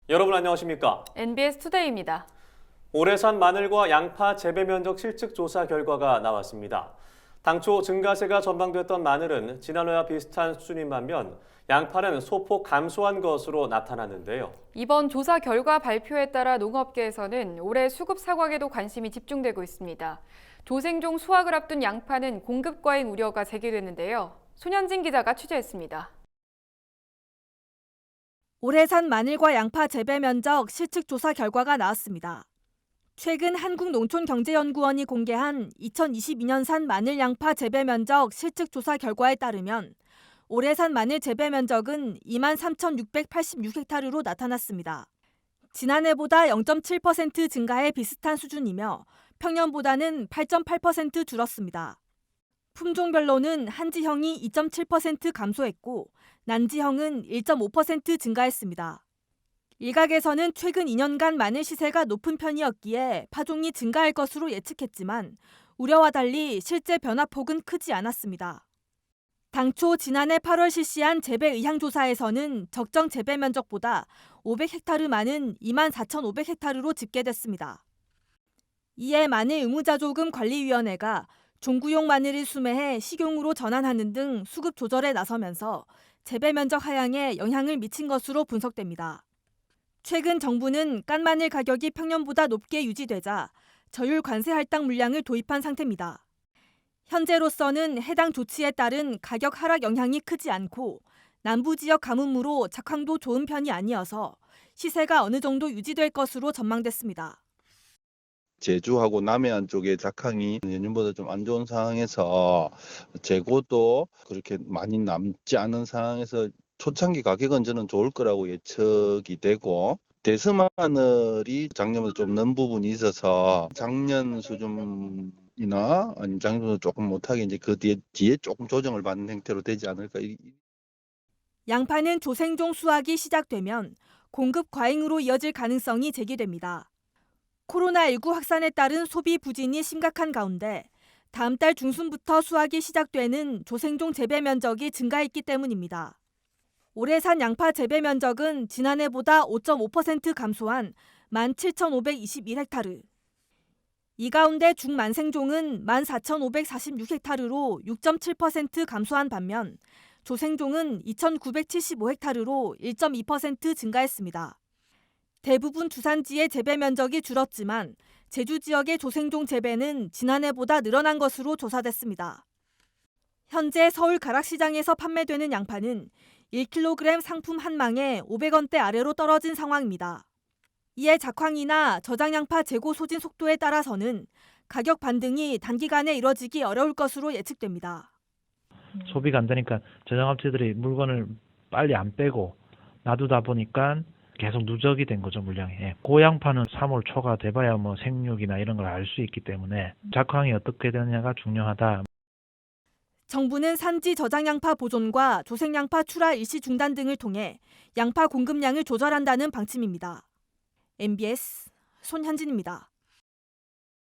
여러분 안녕하십니까? NBS 투데이입니다. 올해 산 마늘과 양파 재배 면적 실측 조사 결과가 나왔습니다. 당초 증가세가 전망됐던 마늘은 지난해와 비슷한 수준인 반면 양파는 소폭 감소한 것으로 나타났는데요. 이번 조사 결과 발표에 따라 농업계에서는 올해 수급 사각에도 관심이 집중되고 있습니다. 조생종 수확을 앞둔 양파는 공급 과잉 우려가 제기됐는데요. 손현진 기자가 취재했습니다. 올해 산 마늘과 양파 재배 면적 실측 조사 결과가 나왔습니다. 최근 한국농촌경제연구원이 공개한 2022년 산 마늘 양파 재배 면적 실측 조사 결과에 따르면 올해 산 마늘 재배 면적은 23,686헥타르로 나타났습니다. 지난해보다 0.7% 증가해 비슷한 수준이며 평년보다는 8.8% 줄었습니다. 품종별로는 한지형이 2.7% 감소했고 난지형은 1.5% 증가했습니다. 일각에서는 최근 2년간 마늘 시세가 높은 편이었기에 파종이 증가할 것으로 예측했지만 우려와 달리 실제 변화폭은 크지 않았습니다. 당초 지난해 8월 실시한 재배 의향 조사에서는 적정 재배 면적보다 500헥타르 많은 24,500헥타르로 집계됐습니다. 이에 마늘 의무자조금 관리위원회가 종구용 마늘을 수매해 식용으로 전환하는 등 수급 조절에 나서면서 재배 면적 하향에 영향을 미친 것으로 분석됩니다. 최근 정부는 깐마늘 가격이 평년보다 높게 유지되자 저율 관세 할당 물량을 도입한 상태입니다. 현재로서는 해당 조치에 따른 가격 하락 영향이 크지 않고 남부 지역 가뭄으로 작황도 좋은 편이 아니어서 시세가 어느 정도 유지될 것으로 전망됐습니다. 제주하고 남해안 쪽의 작황이 예년보다 좀 안 좋은 상황에서 재고도 그렇게 많이 남지 않은 상황에서 초창기 가격은 저는 좋을 거라고 예측이 되고 대스마늘이 작년보다 좀 는 부분이 있어서 작년 수준이나 아니면 작년보다 조금 못하게 이제 그 뒤에 조금 조정을 받는 형태로 되지 않을까. 양파는 조생종 수확이 시작되면 공급 과잉으로 이어질 가능성이 제기됩니다. 코로나19 확산에 따른 소비 부진이 심각한 가운데 다음 달 중순부터 수확이 시작되는 조생종 재배 면적이 증가했기 때문입니다. 올해 산 양파 재배 면적은 지난해보다 5.5% 감소한 17,521헥타르. 이 가운데 중만생종은 14,546헥타르로 6.7% 감소한 반면 조생종은 2,975헥타르로 1.2% 증가했습니다. 대부분 주산지의 재배 면적이 줄었지만 제주 지역의 조생종 재배는 지난해보다 늘어난 것으로 조사됐습니다. 현재 서울 가락시장에서 판매되는 양파는 1kg 상품 한 망에 500원대 아래로 떨어진 상황입니다. 이에 작황이나 저장양파 재고 소진 속도에 따라서는 가격 반등이 단기간에 이뤄지기 어려울 것으로 예측됩니다. 소비가 안 되니까 저장업체들이 물건을 빨리 안 빼고 놔두다 보니까 계속 누적이 된 거죠, 물량이. 고양파는 3월 초가 돼봐야 뭐 생육이나 이런 걸 알 수 있기 때문에 작황이 어떻게 되느냐가 중요하다. 정부는 산지 저장양파 보존과 조생양파 출하 일시 중단 등을 통해 양파 공급량을 조절한다는 방침입니다. NBS 손현진입니다.